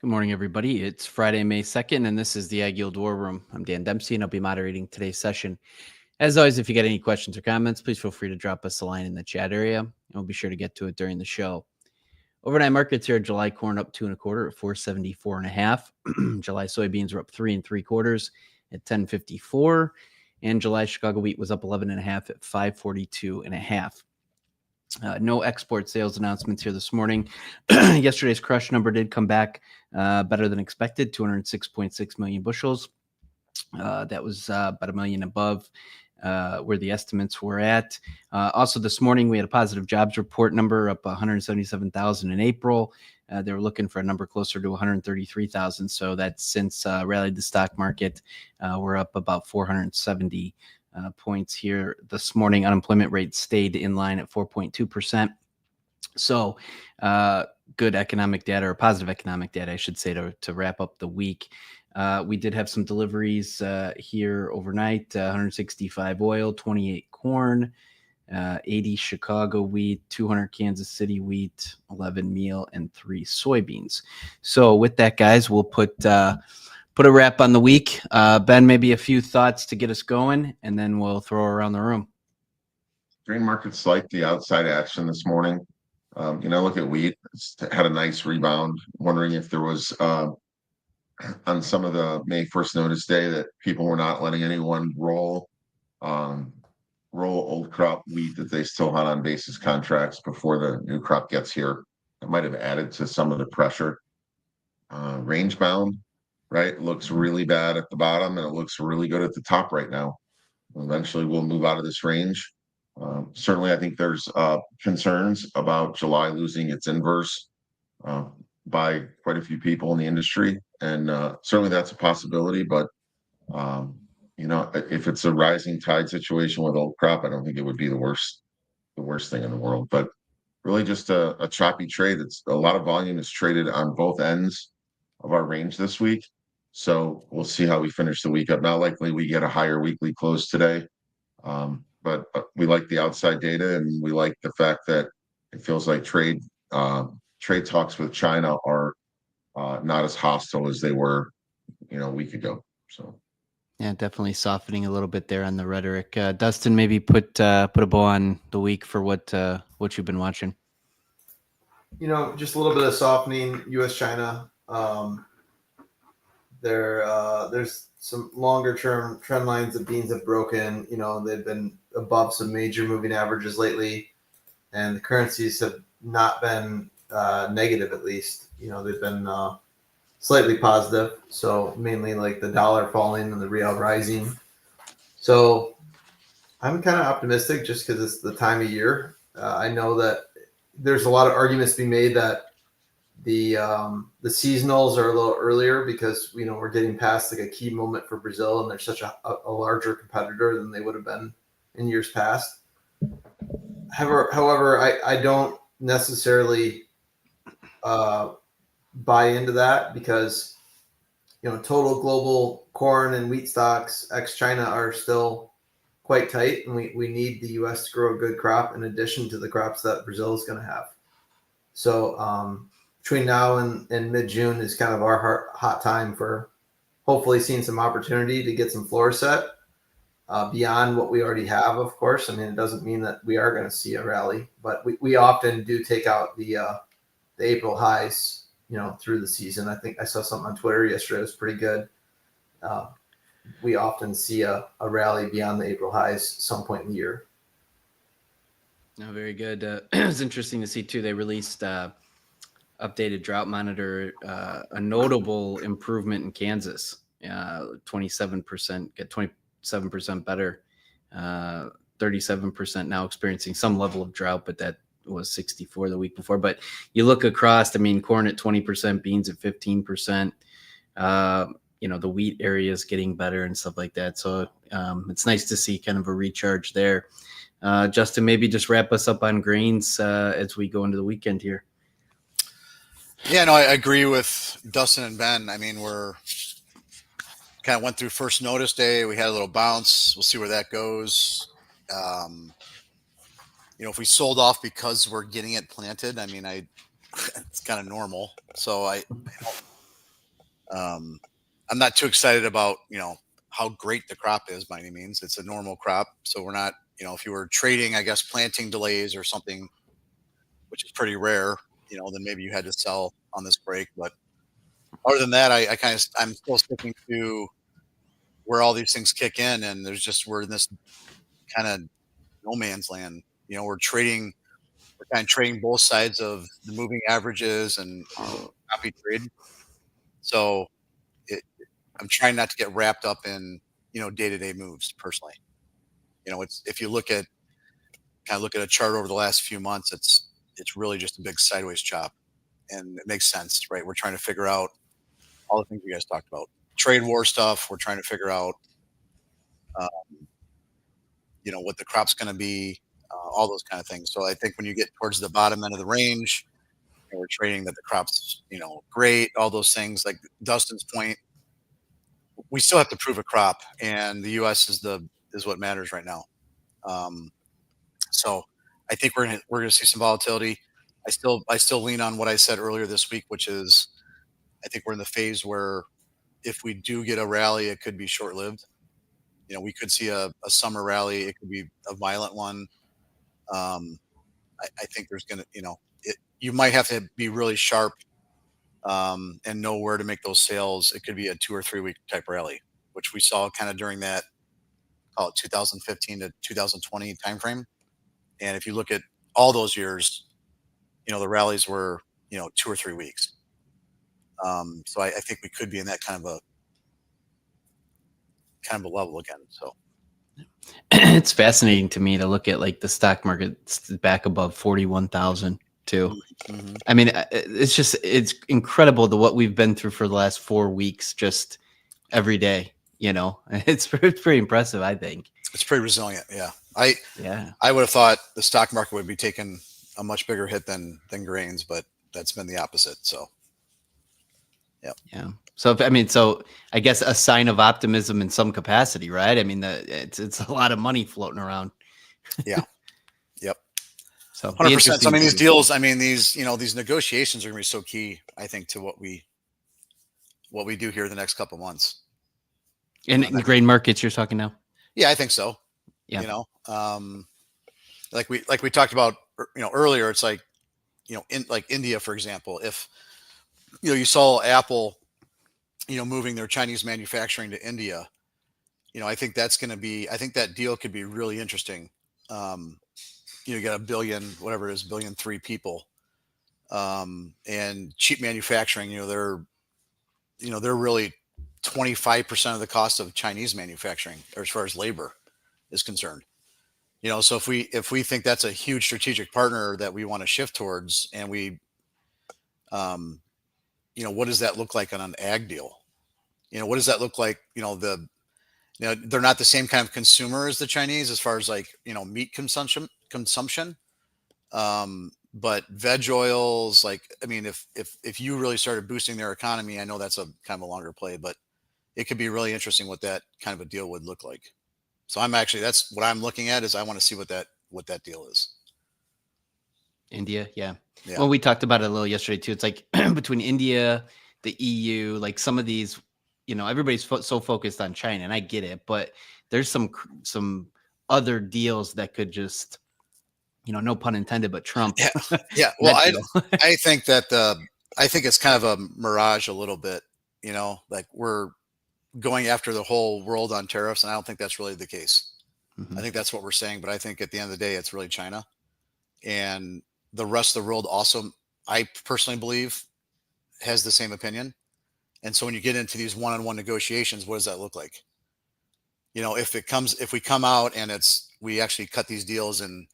Good morning, everybody. It's Friday, May 2nd, and this is the AgYield War Room. I'm Dan Dempsey, and I'll be moderating today's session. As always, if you got any questions or comments, please feel free to drop us a line in the chat area, and we'll be sure to get to it during the show. Overnight markets here, July corn up 2 1/4 at 474 1/2. July soybeans were up 3 3/4 at 1054, and July Chicago wheat was up 11 1/2 at 542 1/2. No export sales announcements here this morning. Yesterday's crush number did come back better than expected, 206.6 million bushels. That was about a million above where the estimates were at. Also this morning, we had a positive jobs report number up 177,000 in April. They were looking for a number closer to 133,000. So that's since rallied the stock market. We're up about 470 points here this morning. Unemployment rate stayed in line at 4.2%. So good economic data, or positive economic data, I should say, to wrap up the week. We did have some deliveries here overnight, 165 oil, 28 corn, 80 Chicago wheat, 200 Kansas City wheat, 11 meal, and 3 soybeans. So with that, guys, we'll put a wrap on the week. Ben, maybe a few thoughts to get us going, and then we'll throw around the room. Grain markets like the outside action this morning. Look at wheat. It's had a nice rebound. Wondering if there was on some of the May 1st notice day that people were not letting anyone roll old crop wheat that they still had on basis contracts before the new crop gets here. It might have added to some of the pressure. Range bound, right? Looks really bad at the bottom and it looks really good at the top right now. Eventually we'll move out of this range. Certainly, I think there's concerns about July losing its inverse by quite a few people in the industry, and certainly that's a possibility. But if it's a rising tide situation with old crop, I don't think it would be the worst thing in the world. But really, just a choppy trade. It's a lot of volume is traded on both ends of our range this week. So we'll see how we finish the week up. Not likely we get a higher weekly close today. But we like the outside data, and we like the fact that it feels like trade talks with China are not as hostile as they were, a week ago. So, yeah, definitely softening a little bit there on the rhetoric. Dustin, maybe put a bow on the week for what you've been watching. Just a little bit of softening. U.S.-China. There's some longer term trend lines that beans have broken. They've been above some major moving averages lately, and the currencies have not been negative, at least. They've been slightly positive. So mainly like the dollar falling and the real rising. So I'm kind of optimistic just because it's the time of year. I know that there's a lot of arguments to be made that the seasonals are a little earlier because we're getting past like a key moment for Brazil, and they're such a larger competitor than they would have been in years past. However, I don't necessarily buy into that because total global corn and wheat stocks ex China are still quite tight, and we need the U.S. to grow a good crop in addition to the crops that Brazil is going to have. So between now and mid-June is kind of our hot time for hopefully seeing some opportunity to get some floor set beyond what we already have, of course. I mean, it doesn't mean that we are going to see a rally, but we often do take out the April highs, through the season. I think I saw something on Twitter yesterday. It was pretty good. We often see a rally beyond the April highs some point in the year. No, very good. It was interesting to see, too. They released updated drought monitor, a notable improvement in Kansas, 27%, get 27% better, 37% now experiencing some level of drought, but that was 64 the week before. But you look across, corn at 20%, beans at 15%, the wheat area is getting better and stuff like that. So it's nice to see kind of a recharge there. Justin, maybe just wrap us up on grains as we go into the weekend here. Yeah, no, I agree with Dustin and Ben. We're kind of went through first notice day. We had a little bounce. We'll see where that goes. If we sold off because we're getting it planted, it's kind of normal. So I'm not too excited about, how great the crop is by any means. It's a normal crop. So we're not, if you were trading, I guess, planting delays or something, which is pretty rare, then maybe you had to sell on this break. But other than that, I'm still sticking to where all these things kick in. And we're in this kind of no man's land. We're kind of trading both sides of the moving averages and copy trade. So I'm trying not to get wrapped up in, day-to-day moves personally. If you look at a chart over the last few months, it's really just a big sideways chop, and it makes sense, right? We're trying to figure out all the things you guys talked about, trade war stuff. We're trying to figure out, what the crop's going to be, all those kind of things. So I think when you get towards the bottom end of the range, we're trading that the crop's, great, all those things. Like Dustin's point, we still have to prove a crop, and the U.S. is what matters right now. So I think we're gonna see some volatility. I still lean on what I said earlier this week, which is I think we're in the phase where if we do get a rally, it could be short lived. We could see a summer rally. It could be a violent one. I think there's gonna, you might have to be really sharp and know where to make those sales. It could be a 2 or 3 week type rally, which we saw kind of during that 2015 to 2020 timeframe. And if you look at all those years, the rallies were 2 or 3 weeks. So I think we could be in that kind of a level again. So it's fascinating to me to look at like the stock market back above 41,000 too. Mm-hmm. I mean, it's incredible what we've been through for the last 4 weeks, just every day, it's pretty impressive. I think it's pretty resilient. Yeah. Yeah. I would have thought the stock market would be taking a much bigger hit than grains, but that's been the opposite. So, yeah. So I guess a sign of optimism in some capacity, right? I mean, it's a lot of money floating around. Yeah. Yep. So 100%. So these deals, these negotiations are going to be so key, I think, to what we do here the next couple of months. In grain markets, you're talking now? Yeah, I think so. Yeah. Like we talked about, earlier, it's like, in like India, for example, if, you saw Apple, moving their Chinese manufacturing to India, I think that deal could be really interesting. You got 1 billion, whatever it is, 1.3 billion people, and cheap manufacturing, they're really 25% of the cost of Chinese manufacturing, or as far as labor is concerned. So if we think that's a huge strategic partner that we want to shift towards, and we, what does that look like on an ag deal? What does that look like? They're not the same kind of consumer as the Chinese as far as like, meat consumption. But veg oils, like, if you really started boosting their economy, I know that's a kind of a longer play, but it could be really interesting what that kind of a deal would look like. So that's what I'm looking at, is I want to see what that deal is. India. Yeah. Yeah. Well, we talked about it a little yesterday too. It's like between India, the EU, like some of these, everybody's so focused on China, and I get it, but there's some other deals that could just, no pun intended, but Trump. Yeah. Well, I think it's kind of a mirage a little bit, like we're going after the whole world on tariffs, and I don't think that's really the case. Mm-hmm. I think that's what we're saying, but I think at the end of the day, it's really China, and the rest of the world also, I personally believe, has the same opinion. And so when you get into these one-on-one negotiations, what does that look like? If we come out and we actually cut these deals, and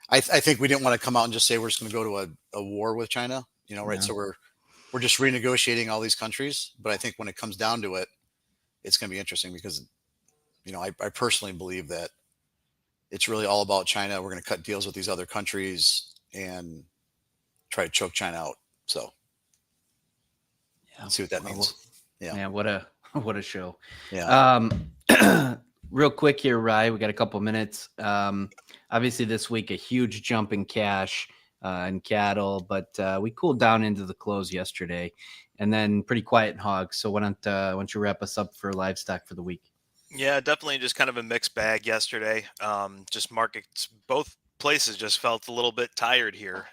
I think we didn't want to come out and just say we're just going to go to a war with China, right? Yeah. So we're just renegotiating all these countries. But I think when it comes down to it, it's going to be interesting because, I personally believe that it's really all about China. We're going to cut deals with these other countries and try to choke China out. So let's see what that means. Yeah. What a show. Yeah. Real quick here, Rye, we got a couple minutes. Obviously this week, a huge jump in cash. and cattle, but we cooled down into the close yesterday, and then pretty quiet in hogs. So why don't you wrap us up for livestock for the week? Yeah, definitely just kind of a mixed bag yesterday. Just markets, both places just felt a little bit tired here,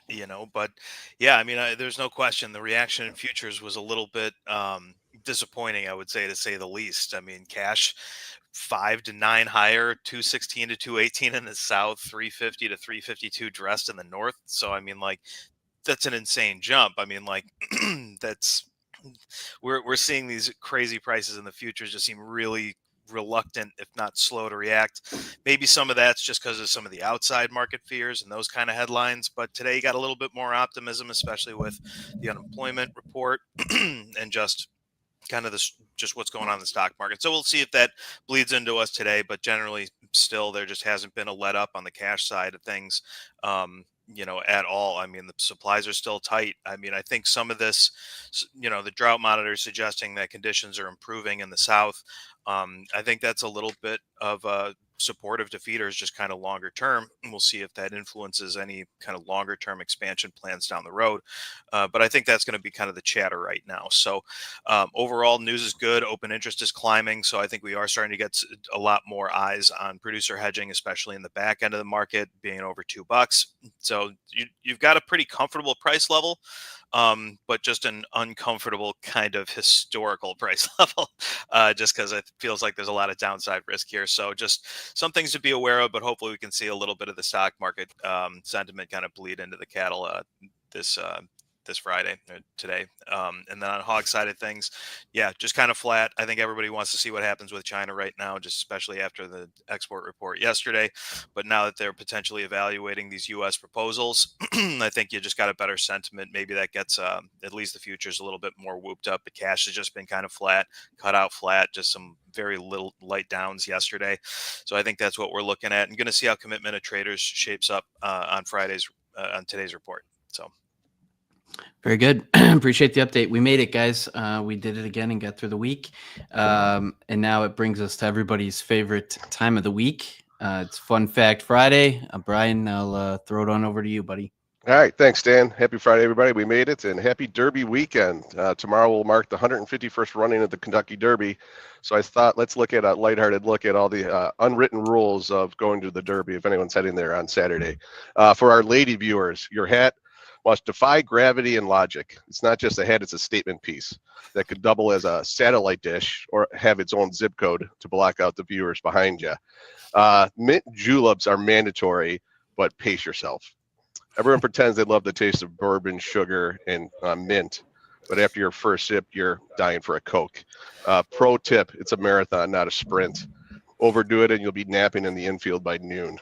but yeah, I mean, there's no question the reaction in futures was a little bit disappointing, I would say, to say the least. I mean, cash 5 to 9 higher, 216 to 218 in the south, 350 to 352 dressed in the north. So, I mean, like, that's an insane jump. I mean, like, that's we're seeing these crazy prices in the futures just seem really reluctant, if not slow to react. Maybe some of that's just because of some of the outside market fears and those kind of headlines. But today you got a little bit more optimism, especially with the unemployment report and just kind of this, just what's going on in the stock market. So we'll see if that bleeds into us today. But generally, still, there just hasn't been a let up on the cash side of things. At all. I mean, the supplies are still tight. I mean, I think some of this, the drought monitor is suggesting that conditions are improving in the south. I think that's a little bit of supportive to feeders, just kind of longer term. And we'll see if that influences any kind of longer term expansion plans down the road. But I think that's going to be kind of the chatter right now. So overall, news is good. Open interest is climbing. So I think we are starting to get a lot more eyes on producer hedging, especially in the back end of the market, being over $2. So you've got a pretty comfortable price level. But just an uncomfortable kind of historical price level, just because it feels like there's a lot of downside risk here. So just some things to be aware of, but hopefully we can see a little bit of the stock market sentiment kind of bleed into the cattle this Friday or today. And then on hog side of things, yeah, just kind of flat. I think everybody wants to see what happens with China right now, just especially after the export report yesterday. But now that they're potentially evaluating these U.S. proposals, I think you just got a better sentiment. Maybe that gets at least the futures a little bit more whooped up. The cash has just been kind of flat, cut out flat, just some very little light downs yesterday. So I think that's what we're looking at, and going to see how commitment of traders shapes up on today's report. So. Very good. Appreciate the update. We made it, guys. We did it again and got through the week. And now it brings us to everybody's favorite time of the week. It's Fun Fact Friday. Brian, I'll throw it on over to you, buddy. All right. Thanks, Dan. Happy Friday, everybody. We made it, and happy Derby weekend. Tomorrow will mark the 151st running of the Kentucky Derby. So I thought let's look at a lighthearted look at all the unwritten rules of going to the Derby if anyone's heading there on Saturday. For our lady viewers, your hat must defy gravity and logic. It's not just a hat, it's a statement piece that could double as a satellite dish or have its own zip code to block out the viewers behind you. Mint juleps are mandatory, but pace yourself. Everyone pretends they love the taste of bourbon, sugar, and mint, but after your first sip, you're dying for a Coke. Pro tip, it's a marathon, not a sprint. Overdo it and you'll be napping in the infield by noon.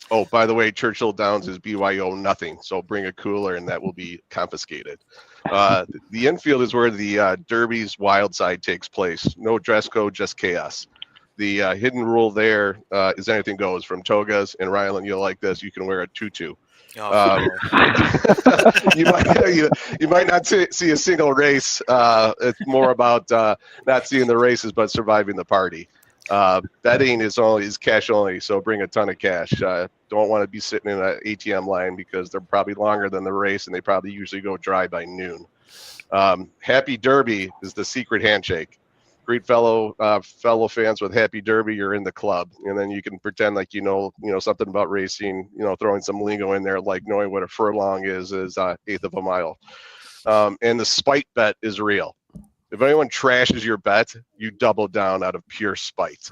Oh, by the way, Churchill Downs is BYO nothing, so bring a cooler and that will be confiscated. The infield is where the Derby's wild side takes place. No dress code, just chaos. The hidden rule there is anything goes. From togas and Ryland, you'll like this, you can wear a tutu. You might not see a single race. It's more about not seeing the races, but surviving the party. Betting is cash only, so bring a ton of cash. Don't want to be sitting in an ATM line because they're probably longer than the race, and they probably usually go dry by noon. Happy Derby is the secret handshake. Greet fellow fans with Happy Derby, you're in the club, and then you can pretend like you know something about racing. Throwing some lingo in there, like knowing what a furlong is eighth of a mile. And the spite bet is real. If anyone trashes your bet, you double down out of pure spite.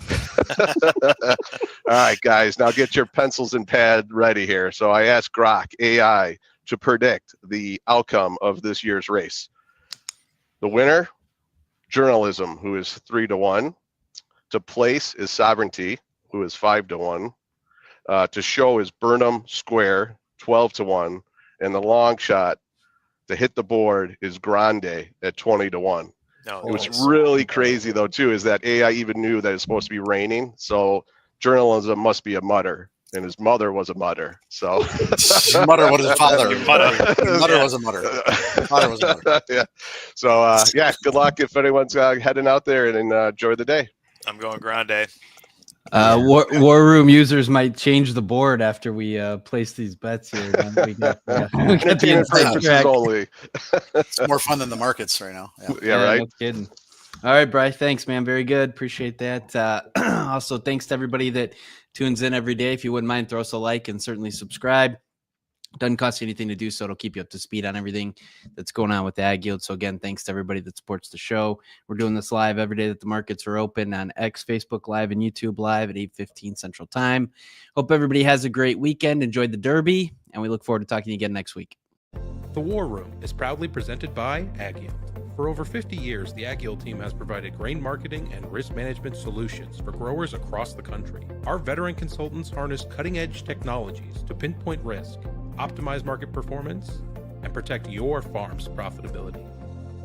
All right, guys, now get your pencils and pad ready here. So I asked Grok AI to predict the outcome of this year's race. The winner, journalism, who is 3-1. To place is sovereignty, who is 5-1. To show is Burnham Square, 12-1. And the long shot to hit the board is Grande at 20-1. No, it was really crazy, though, too, is that AI even knew that it's supposed to be raining. So journalism must be a mutter, and his mother was a mutter. So mutter was his father. Mutter was a mutter. Father was a mutter. Yeah. So, good luck if anyone's heading out there, and enjoy the day. I'm going Grande. War Room users might change the board after we place these bets here. We got the Entertainment inside purposes track. only. It's more fun than the markets right now. Yeah. Yeah, right. No kidding. All right, Bryce. Thanks, man. Very good. Appreciate that. Also, thanks to everybody that tunes in every day. If you wouldn't mind, throw us a like and certainly subscribe. Doesn't cost you anything to do so. It'll keep you up to speed on everything that's going on with AgYield. So again, thanks to everybody that supports the show. We're doing this live every day that the markets are open on X, Facebook Live, and YouTube Live at 8:15 Central Time. Hope everybody has a great weekend. Enjoy the Derby, and we look forward to talking to you again next week. The War Room is proudly presented by AgYield. For over 50 years, the AgYield team has provided grain marketing and risk management solutions for growers across the country. Our veteran consultants harness cutting-edge technologies to pinpoint risk, optimize market performance, and protect your farm's profitability.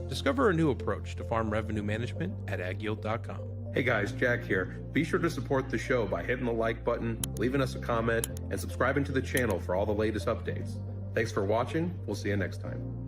Discover a new approach to farm revenue management at agyield.com. Hey guys, Jack here. Be sure to support the show by hitting the like button, leaving us a comment, and subscribing to the channel for all the latest updates. Thanks for watching. We'll see you next time.